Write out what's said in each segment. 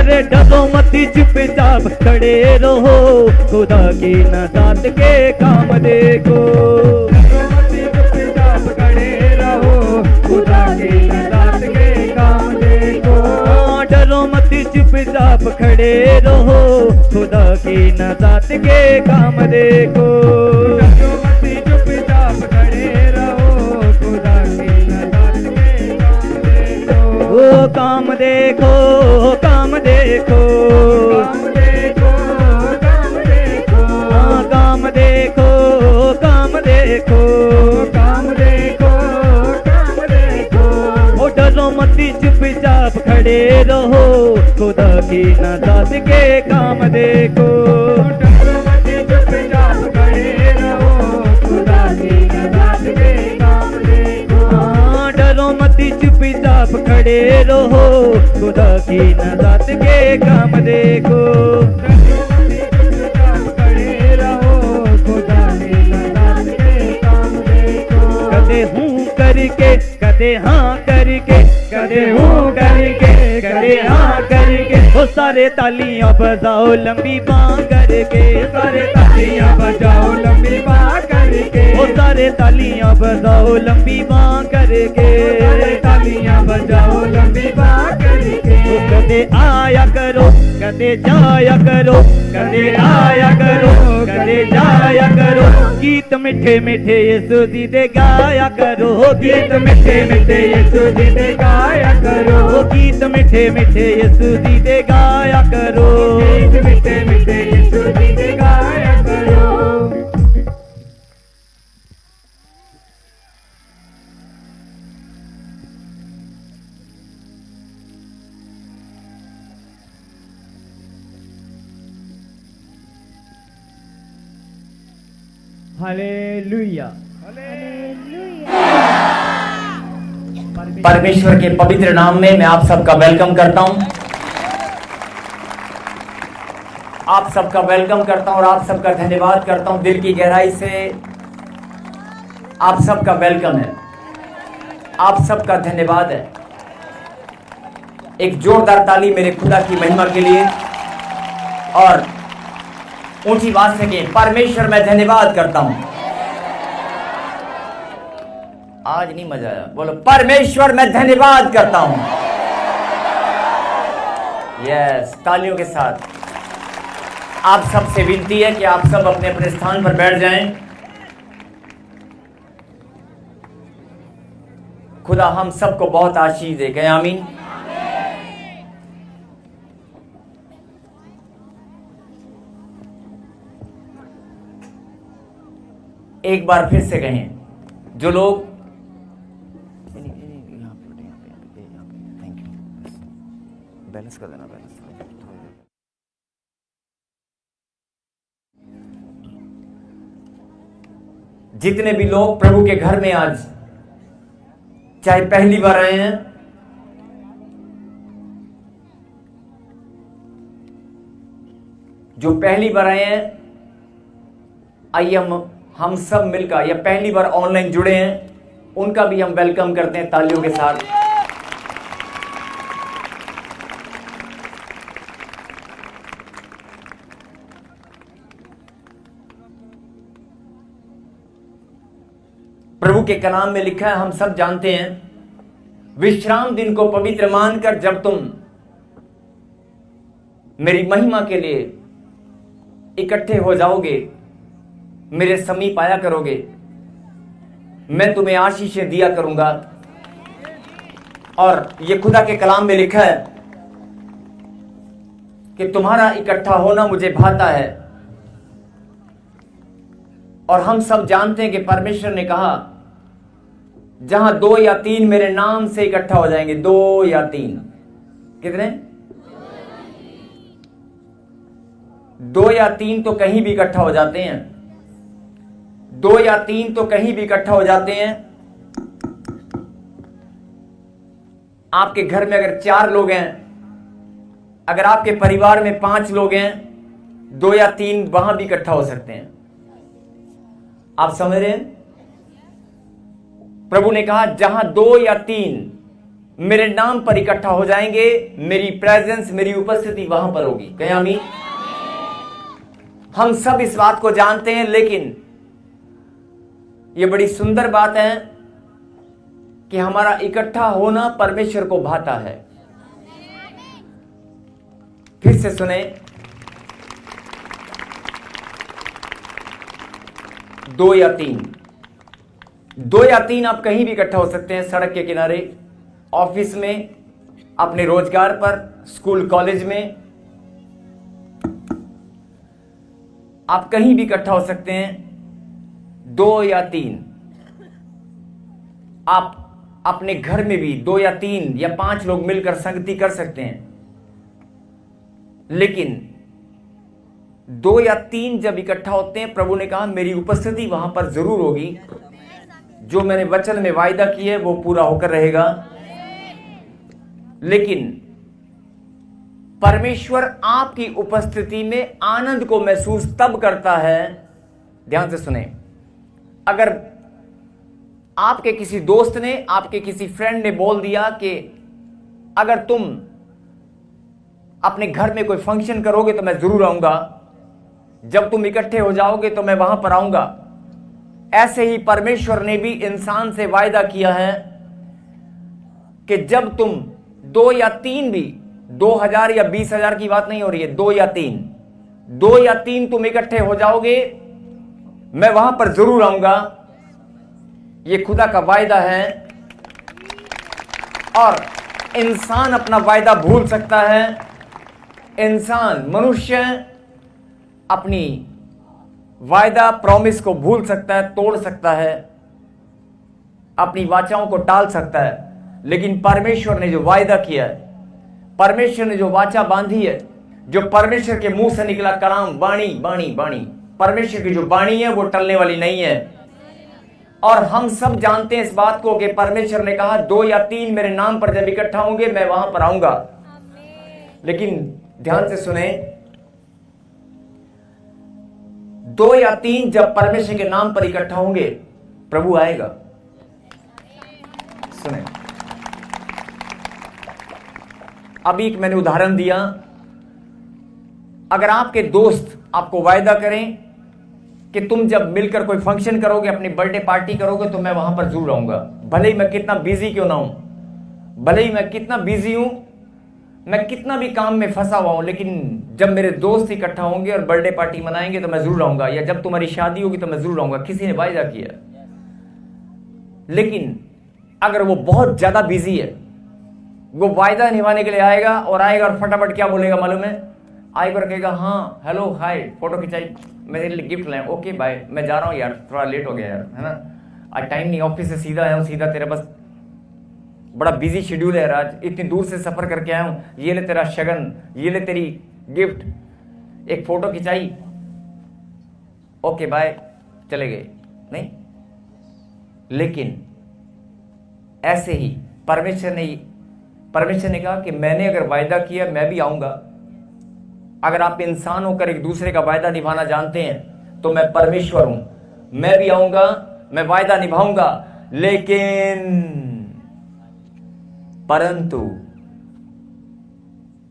अरे डरो मती चुपचाप खड़े रहो, खुदा की नाजात के काम देखो। डरो मती चुपचाप खड़े रहो, खुदा की नाजात के काम देखो। डरो मती चुपचाप खड़े रहो, खुदा की नाजात के काम देखो। डरो मती चुपचाप खड़े रहो, खुदा की नाजात के काम देखो। वो काम देखो, काम देखो, काम देखो, काम देखो, काम देखो, काम देखो, काम देखो, काम देखो। ओ डरो मती चुपचाप खड़े रहो, खुदा की नाजात के काम देखो। डरो मती चुपचाप खड़े रहो, खुदा की नाजात के काम देखो। डरो मती चुपचाप खड़े रहो, खुदा की नाजात के काम देखो। डरो मती चुपचाप खड़े रहो, खुदा की नाजात के काम देखो। कदे हूँ करके, कदे हाँ करके, कदे हूँ करके, कदे हाँ करके। वो सारे तालियां बजाओ लंबी बाँ करके, सारे तालियां बजाओ लंबी बाँ करके। वो सारे तालियां बजाओ लंबी बाँ करके, सारे तालियां बजाओ लंबी बाँ करके। वो कदे आया करो, कदे जाया करो, कदे आया करो, कदे जाया करो। गीत मीठे मीठे यीशु जी दे गाया करो, गीत मीठे मीठे यीशु जी दे गाया करो। गीत मीठे मीठे यीशु जी दे गाया करो, गीत मीठे मीठे यीशु जी दे गाया करो। हालेलुया। परमेश्वर के पवित्र नाम में मैं आप सबका वेलकम करता हूं, आप सबका वेलकम करता हूं और आप सबका धन्यवाद करता हूं दिल की गहराई से। आप सबका वेलकम है, आप सबका धन्यवाद है। एक जोरदार ताली मेरे खुदा की महिमा के लिए और ऊंची आवाज से कहें, परमेश्वर मैं धन्यवाद करता हूं। आज नहीं मजा आया, बोलो परमेश्वर मैं धन्यवाद करता हूं। यस, तालियों के साथ। आप सबसे विनती है कि आप सब अपने अपने स्थान पर बैठ जाएं। खुदा हम सबको बहुत आशीष दे गए, आमीन। एक बार फिर से कहें, जो लोग थैंक यू, बैलेंस कर देना, बैलेंस। जितने भी लोग प्रभु के घर में आज चाहे पहली बार आए हैं, जो पहली बार आए हैं, आइए हम सब मिलकर, या पहली बार ऑनलाइन जुड़े हैं, उनका भी हम वेलकम करते हैं तालियों के साथ। प्रभु के कलाम में लिखा है, हम सब जानते हैं, विश्राम दिन को पवित्र मानकर जब तुम मेरी महिमा के लिए इकट्ठे हो जाओगे, मेरे समीप आया करोगे, मैं तुम्हें आशीषें दिया करूंगा। और ये खुदा के कलाम में लिखा है कि तुम्हारा इकट्ठा होना मुझे भाता है। और हम सब जानते हैं कि परमेश्वर ने कहा, जहां 2 या 3 मेरे नाम से इकट्ठा हो जाएंगे, 2 या 3, कितने? 2 या 3 तो कहीं भी इकट्ठा हो जाते हैं, 2 या 3 तो कहीं भी इकट्ठा हो जाते हैं। आपके घर में अगर 4 लोग हैं, अगर आपके परिवार में 5 लोग हैं, 2 या 3 वहां भी इकट्ठा हो सकते हैं। आप समझ रहे हैं? प्रभु ने कहा, जहां 2 या 3 मेरे नाम पर इकट्ठा हो जाएंगे, मेरी प्रेजेंस, मेरी उपस्थिति वहां पर होगी। कहें आमीन। हम सब इस बात को जानते हैं, लेकिन यह बड़ी सुंदर बात है कि हमारा इकट्ठा होना परमेश्वर को भाता है। फिर से सुने, 2 या 3 आप कहीं भी इकट्ठा हो सकते हैं, सड़क के किनारे, ऑफिस में, अपने रोजगार पर, स्कूल कॉलेज में, आप कहीं भी इकट्ठा हो सकते हैं। 2 या 3 आप अपने घर में भी 2 या 3 या 5 लोग मिलकर संगति कर सकते हैं, लेकिन 2 या 3 जब इकट्ठा होते हैं, प्रभु ने कहा मेरी उपस्थिति वहां पर जरूर होगी। जो मैंने वचन में वायदा किया है वो पूरा होकर रहेगा। लेकिन परमेश्वर आपकी उपस्थिति में आनंद को महसूस तब करता है, ध्यान से सुने, अगर आपके किसी दोस्त ने, आपके किसी फ्रेंड ने बोल दिया कि अगर तुम अपने घर में कोई फंक्शन करोगे तो मैं जरूर आऊंगा, जब तुम इकट्ठे हो जाओगे तो मैं वहां पर आऊंगा। ऐसे ही परमेश्वर ने भी इंसान से वायदा किया है कि जब तुम 2 या 3 भी, 2000 या 20,000 की बात नहीं हो रही है, 2 या 3 तुम इकट्ठे हो जाओगे, मैं वहां पर जरूर आऊंगा। यह खुदा का वायदा है और इंसान अपना वायदा भूल सकता है। इंसान, मनुष्य अपनी वायदा, प्रॉमिस को भूल सकता है, तोड़ सकता है, अपनी वाचाओं को टाल सकता है। लेकिन परमेश्वर ने जो वायदा किया है, परमेश्वर ने जो वाचा बांधी है, जो परमेश्वर के मुंह से निकला कलाम, बाणी, परमेश्वर की जो बाणी है वो टलने वाली नहीं है। और हम सब जानते हैं इस बात को कि परमेश्वर ने कहा 2 या 3 मेरे नाम पर जब इकट्ठा होंगे मैं वहां पर आऊंगा। लेकिन ध्यान से सुने, 2 या 3 जब परमेश्वर के नाम पर इकट्ठा होंगे, प्रभु आएगा। सुने, अभी एक मैंने उदाहरण दिया, अगर आपके दोस्त आपको वायदा करें कि तुम जब मिलकर कोई फंक्शन करोगे, अपनी बर्थडे पार्टी करोगे, तो मैं वहां पर जरूर आऊंगा, भले ही मैं कितना बिजी क्यों ना हूं, भले ही मैं कितना बिजी हूं, मैं कितना भी काम में फंसा हुआ हूं, लेकिन जब मेरे दोस्त इकट्ठा होंगे और बर्थडे पार्टी मनाएंगे तो मैं जरूर आऊंगा, या जब तुम्हारी शादी होगी तो मैं जरूर आऊंगा। किसी ने वायदा किया। लेकिन अगर वो बहुत ज्यादा बिजी है, वो वायदा निभाने के लिए आएगा और फटाफट क्या बोलेगा मालूम है? आएगा और कहेगा हाँ हेलो हाय, फोटो खिंचाई, मेरे लिए गिफ्ट लाए, ओके बाय, मैं जा रहा हूँ यार, थोड़ा लेट हो गया यार, है ना, आज टाइम नहीं, ऑफिस से सीधा आया हूँ, सीधा तेरा बस बड़ा बिजी शेड्यूल है यार, आज इतनी दूर से सफर करके आया हूँ, ये ले तेरा शगन, ये ले तेरी गिफ्ट, एक फोटो खिंचाई, ओके बाय, चले गए। नहीं, लेकिन ऐसे ही परमेश्वर ने कहा कि मैंने अगर वायदा किया मैं भी आऊंगा। अगर आप इंसान होकर एक दूसरे का वायदा निभाना जानते हैं तो मैं परमेश्वर हूं, मैं भी आऊंगा, मैं वायदा निभाऊंगा। लेकिन परंतु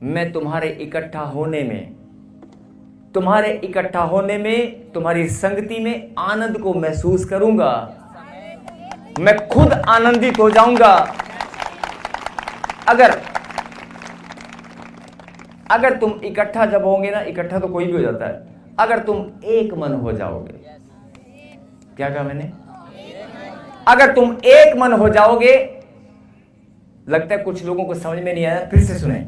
मैं तुम्हारे इकट्ठा होने में, तुम्हारी संगति में आनंद को महसूस करूंगा, मैं खुद आनंदित हो जाऊंगा। अगर तुम इकट्ठा जब होंगे ना, इकट्ठा तो कोई भी हो जाता है, अगर तुम एक मन हो जाओगे, क्या कहा मैंने? अगर तुम एक मन हो जाओगे, लगता है कुछ लोगों को समझ में नहीं आया, फिर से सुने।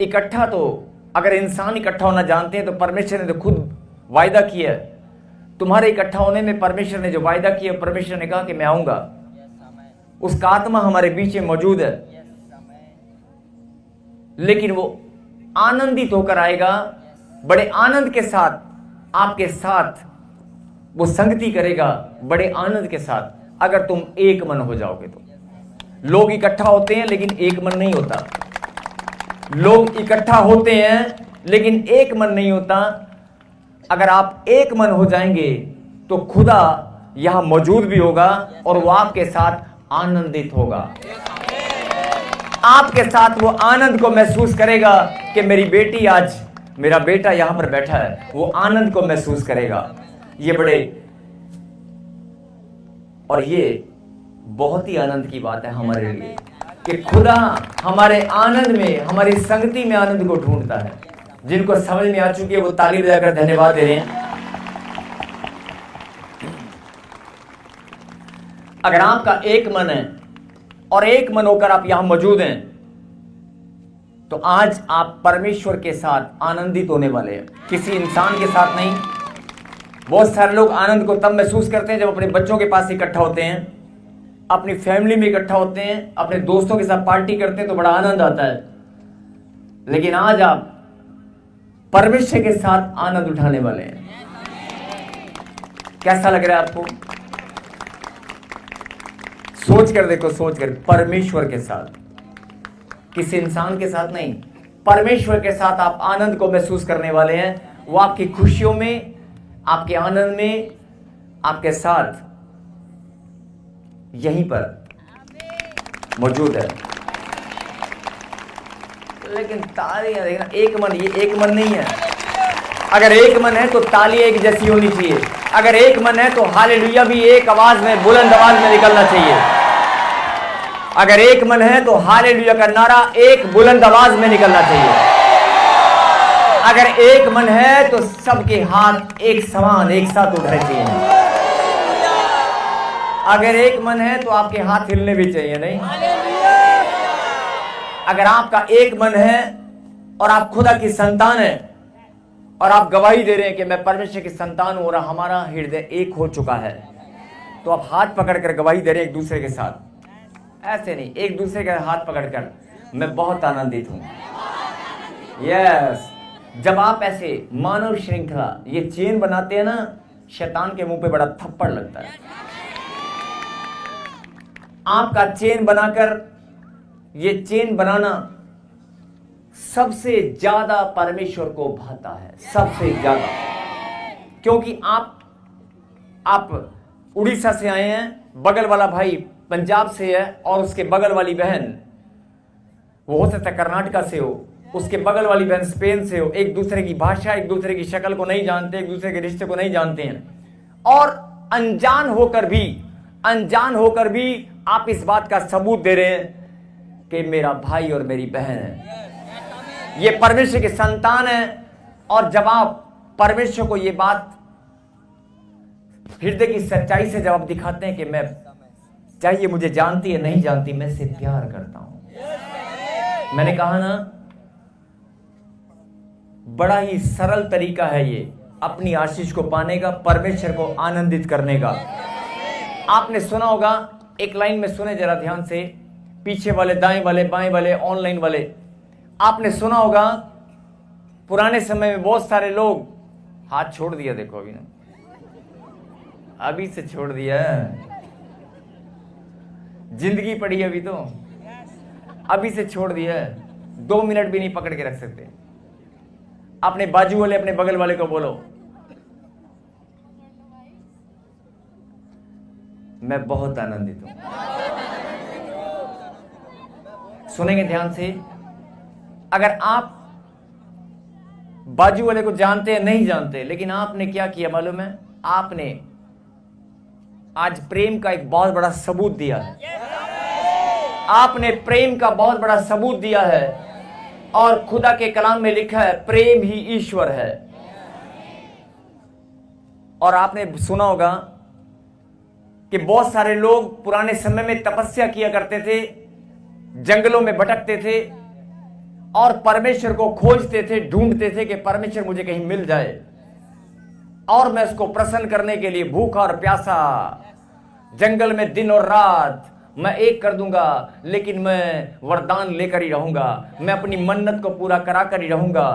इकट्ठा तो अगर इंसान इकट्ठा होना जानते हैं तो परमेश्वर ने तो खुद वायदा किया है। तुम्हारे इकट्ठा होने में परमेश्वर ने जो वायदा किया, परमेश्वर ने कहा कि मैं आऊंगा, उसका आत्मा हमारे बीच में मौजूद है। लेकिन वो आनंदित होकर आएगा, बड़े आनंद के साथ आपके साथ वो संगति करेगा, बड़े आनंद के साथ, अगर तुम एक मन हो जाओगे तो। लोग इकट्ठा होते हैं लेकिन एक मन नहीं होता, लोग इकट्ठा होते हैं लेकिन एक मन नहीं होता। अगर आप एक मन हो जाएंगे तो खुदा यहां मौजूद भी होगा और वो आपके साथ आनंदित होगा। आपके साथ वो आनंद को महसूस करेगा कि मेरी बेटी आज, मेरा बेटा यहां पर बैठा है, वो आनंद को महसूस करेगा। ये बड़े, और ये बहुत ही आनंद की बात है हमारे लिए कि खुदा हमारे आनंद में, हमारी संगति में आनंद को ढूंढता है। जिनको समझ में आ चुकी है वो ताली बजाकर धन्यवाद दे रहे हैं। अगर आपका एक मन है और एक मन होकर आप यहां मौजूद हैं, तो आज आप परमेश्वर के साथ आनंदित होने वाले हैं, किसी इंसान के साथ नहीं। बहुत सारे लोग आनंद को तब महसूस करते हैं जब अपने बच्चों के पास इकट्ठा होते हैं, अपनी फैमिली में इकट्ठा होते हैं, अपने दोस्तों के साथ पार्टी करते हैं, तो बड़ा आनंद आता है। लेकिन आज आप परमेश्वर के साथ आनंद उठाने वाले हैं। कैसा लग रहा है आपको? सोच कर देखो, सोच कर, परमेश्वर के साथ, किसी इंसान के साथ नहीं, परमेश्वर के साथ आप आनंद को महसूस करने वाले हैं। वो आपकी खुशियों में, आपके आनंद में, आपके साथ यहीं पर मौजूद है। लेकिन तालियां देखना, एक मन, ये एक मन नहीं है। अगर एक मन है तो तालियां एक जैसी होनी चाहिए। अगर एक मन है तो हालेलुया भी एक आवाज में, बुलंद आवाज में निकलना चाहिए। अगर एक मन है तो हालेलुया का नारा एक बुलंद आवाज में निकलना चाहिए। अगर एक मन है तो सबके हाथ एक समान, एक साथ उठने चाहिए। अगर एक मन है तो आपके हाथ हिलने भी चाहिए, नहीं? अगर आपका एक मन है और आप खुदा की संतान हैं और आप गवाही दे रहे हैं कि मैं परमेश्वर की संतान हूं और हमारा हृदय एक हो चुका है, तो आप हाथ पकड़कर गवाही दे रहे हैं एक दूसरे के साथ। ऐसे नहीं, एक दूसरे के हाथ पकड़कर, मैं बहुत आनंदित हूं। यस, जब आप ऐसे मानव श्रृंखला, ये चेन बनाते हैं ना, शैतान के मुंह पे बड़ा थप्पड़ लगता है। आपका चेन बनाकर, ये चेन बनाना सबसे ज्यादा परमेश्वर को भाता है, सबसे ज्यादा। क्योंकि आप उड़ीसा से आए हैं, बगल वाला भाई पंजाब से है, और उसके बगल वाली बहन, वो हो सकता है कर्नाटका से हो, उसके बगल वाली बहन स्पेन से हो। एक दूसरे की भाषा, एक दूसरे की शक्ल को नहीं जानते, एक दूसरे के रिश्ते को नहीं जानते हैं, और अनजान होकर भी आप इस बात का सबूत दे रहे हैं कि मेरा भाई और मेरी बहन है, ये परमेश्वर के संतान है। और जब आप परमेश्वर को ये बात हृदय की सच्चाई से जब आप दिखाते हैं कि मैं, चाहे ये मुझे जानती है नहीं जानती, मैं इससे प्यार करता हूं। मैंने कहा ना, बड़ा ही सरल तरीका है ये अपनी आशीष को पाने का, परमेश्वर को आनंदित करने का। आपने सुना होगा, एक लाइन में सुने जरा ध्यान से, पीछे वाले, दाएं वाले, बाएं वाले, ऑनलाइन वाले, आपने सुना होगा पुराने समय में बहुत सारे लोग, हाथ छोड़ दिया देखो अभी ना, अभी से छोड़ दिया, जिंदगी पड़ी अभी तो, अभी से छोड़ दिया, 2 मिनट भी नहीं पकड़ के रख सकते। अपने बाजू वाले, अपने बगल वाले को बोलो, मैं बहुत आनंदित हूं। सुनेंगे ध्यान से। अगर आप बाजू वाले को जानते हैं नहीं जानते, लेकिन आपने क्या किया मालूम है? आपने आज प्रेम का एक बहुत बड़ा सबूत दिया है। आपने प्रेम का बहुत बड़ा सबूत दिया है, और खुदा के कलाम में लिखा है प्रेम ही ईश्वर है। और आपने सुना होगा कि बहुत सारे लोग पुराने समय में तपस्या किया करते थे, जंगलों में भटकते थे और परमेश्वर को खोजते थे, ढूंढते थे कि परमेश्वर मुझे कहीं मिल जाए और मैं उसको प्रसन्न करने के लिए भूखा और प्यासा जंगल में दिन और रात मैं एक कर दूंगा, लेकिन मैं वरदान लेकर ही रहूंगा, मैं अपनी मन्नत को पूरा करा कर ही रहूंगा।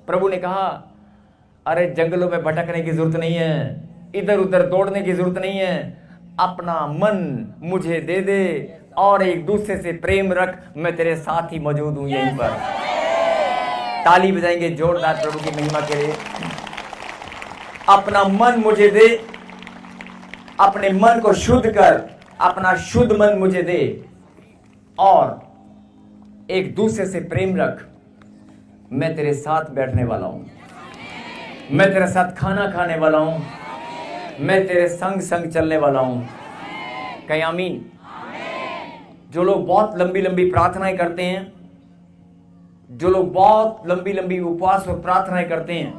प्रभु ने कहा, अरे जंगलों में भटकने की जरूरत नहीं है, इधर उधर दौड़ने की जरूरत नहीं है, अपना मन मुझे दे दे और एक दूसरे से प्रेम रख, मैं तेरे साथ ही मौजूद हूं यहीं पर। ताली बजाएंगे जोरदार प्रभु की महिमा के लिए। अपना मन मुझे दे, अपने मन को शुद्ध कर, अपना शुद्ध मन मुझे दे और एक दूसरे से प्रेम रख, मैं तेरे साथ बैठने वाला हूं, मैं तेरे साथ खाना खाने वाला हूं, मैं तेरे संग संग चलने वाला हूं। कहीं आमीन। जो लोग बहुत लंबी लंबी प्रार्थनाएं करते हैं, जो लोग बहुत लंबी लंबी उपवास और प्रार्थनाएं करते हैं,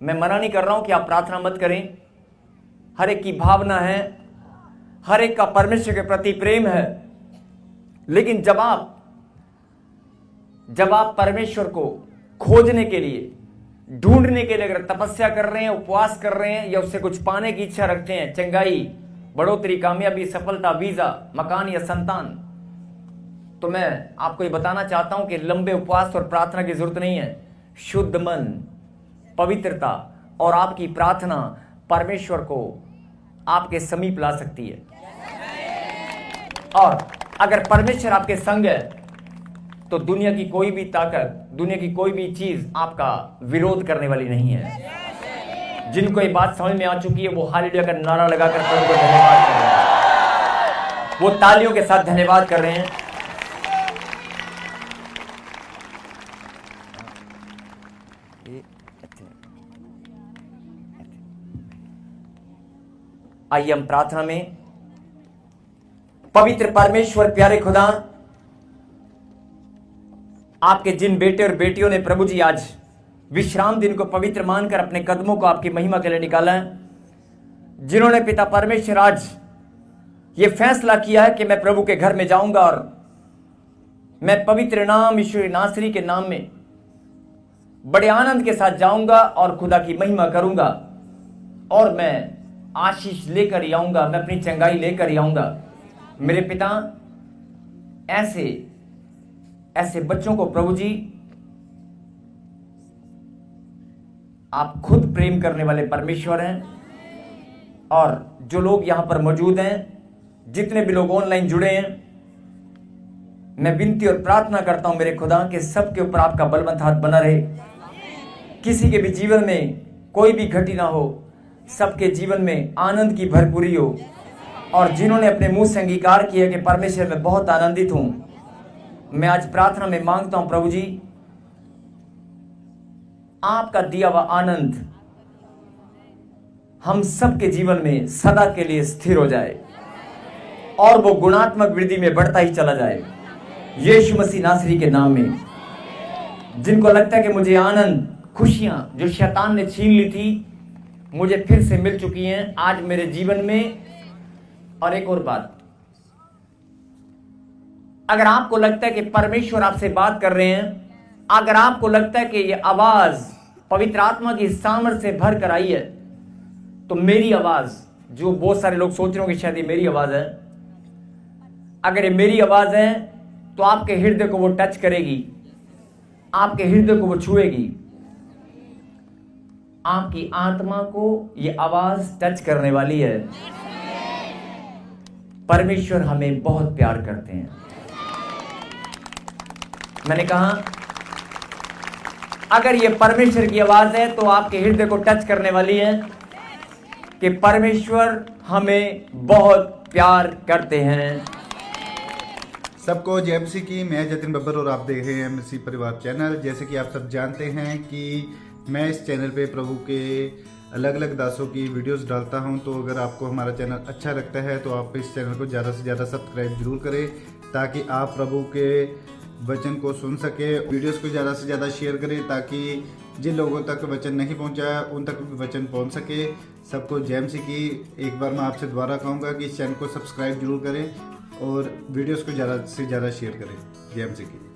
मैं मना नहीं कर रहा हूं कि आप प्रार्थना मत करें। हर एक की भावना है, हर एक का परमेश्वर के प्रति प्रेम है, लेकिन जब आप परमेश्वर को खोजने के लिए, ढूंढने के लिए अगर तपस्या कर रहे हैं, उपवास कर रहे हैं, या उससे कुछ पाने की इच्छा रखते हैं, चंगाई, बढ़ोतरी, कामयाबी, सफलता, वीजा, मकान या संतान, तो मैं आपको ये बताना चाहता हूं कि लंबे उपवास और प्रार्थना की जरूरत नहीं है। शुद्ध मन, पवित्रता और आपकी प्रार्थना परमेश्वर को आपके समीप ला सकती है। और अगर परमेश्वर आपके संग है तो दुनिया की कोई भी ताकत, दुनिया की कोई भी चीज आपका विरोध करने वाली नहीं है। जिनको ये बात समझ में आ चुकी है वो हालेलुया का नारा लगाकर प्रभु को धन्यवाद कर रहे हैं, वो तालियों के साथ धन्यवाद कर रहे हैं। आइए हम प्रार्थना में। पवित्र परमेश्वर, प्यारे खुदा, आपके जिन बेटे और बेटियों ने प्रभु जी आज विश्राम दिन को पवित्र मानकर अपने कदमों को आपकी महिमा के लिए निकाला है, जिन्होंने पिता परमेश्वर आज ये फैसला किया है कि मैं प्रभु के घर में जाऊंगा और मैं पवित्र नाम यीशु नासरी के नाम में बड़े आनंद के साथ जाऊंगा और खुदा की महिमा करूंगा और मैं आशीष लेकर ही आऊंगा, मैं अपनी चंगाई लेकर ही आऊंगा। मेरे पिता, ऐसे बच्चों को प्रभु जी आप खुद प्रेम करने वाले परमेश्वर हैं, और जो लोग यहां पर मौजूद हैं, जितने भी लोग ऑनलाइन जुड़े हैं, मैं विनती और प्रार्थना करता हूं मेरे खुदा कि सबके ऊपर आपका बलवंत हाथ बना रहे। किसी के भी जीवन में कोई भी घटी ना हो, सबके जीवन में आनंद की भरपूरी हो। और जिन्होंने अपने मुंह से अंगीकार किया कि परमेश्वर मैं बहुत आनंदित हूं, मैं आज प्रार्थना में मांगता हूं प्रभु जी, आपका दिया हुआ आनंद हम सबके जीवन में सदा के लिए स्थिर हो जाए और वो गुणात्मक वृद्धि में बढ़ता ही चला जाए, यीशु मसीह नासरी के नाम में। जिनको लगता है कि मुझे आनंद, खुशियां जो शैतान ने छीन ली थी, मुझे फिर से मिल चुकी हैं आज मेरे जीवन में। और एक और बात, अगर आपको लगता है कि परमेश्वर आपसे बात कर रहे हैं, अगर आपको लगता है कि ये आवाज पवित्र आत्मा की सामर्थ से भर कर आई है, तो मेरी आवाज, जो बहुत सारे लोग सोच रहे होंगे शायद ये मेरी आवाज है, अगर ये मेरी आवाज है तो आपके हृदय को वो टच करेगी, आपके हृदय को वो छुएगी, आपकी आत्मा को ये आवाज टच करने वाली है। परमेश्वर हमें बहुत प्यार करते हैं। मैंने कहा अगर ये परमेश्वर की आवाज है तो आपके हृदय को टच करने वाली है कि परमेश्वर हमें बहुत प्यार करते हैं। सबको जय मसीह की। मैं जतिन बब्बर और आप देख रहे हैं मसीह परिवार चैनल। जैसे कि आप सब जानते हैं कि मैं इस चैनल पे प्रभु के अलग अलग दासों की वीडियोस डालता हूं, तो अगर आपको हमारा चैनल अच्छा लगता है तो आप इस चैनल को ज़्यादा से ज़्यादा सब्सक्राइब जरूर करें, ताकि आप प्रभु के वचन को सुन सके। वीडियोस को ज़्यादा से ज़्यादा शेयर करें ताकि जिन लोगों तक वचन नहीं पहुंचा उन तक भी वचन पहुंच सके। सबको जय मसीह की। एक बार मैं आपसे दोबारा कहूँगा कि इस चैनल को सब्सक्राइब जरूर करें और वीडियोस को ज़्यादा से ज़्यादा शेयर करें। जय मसीह की।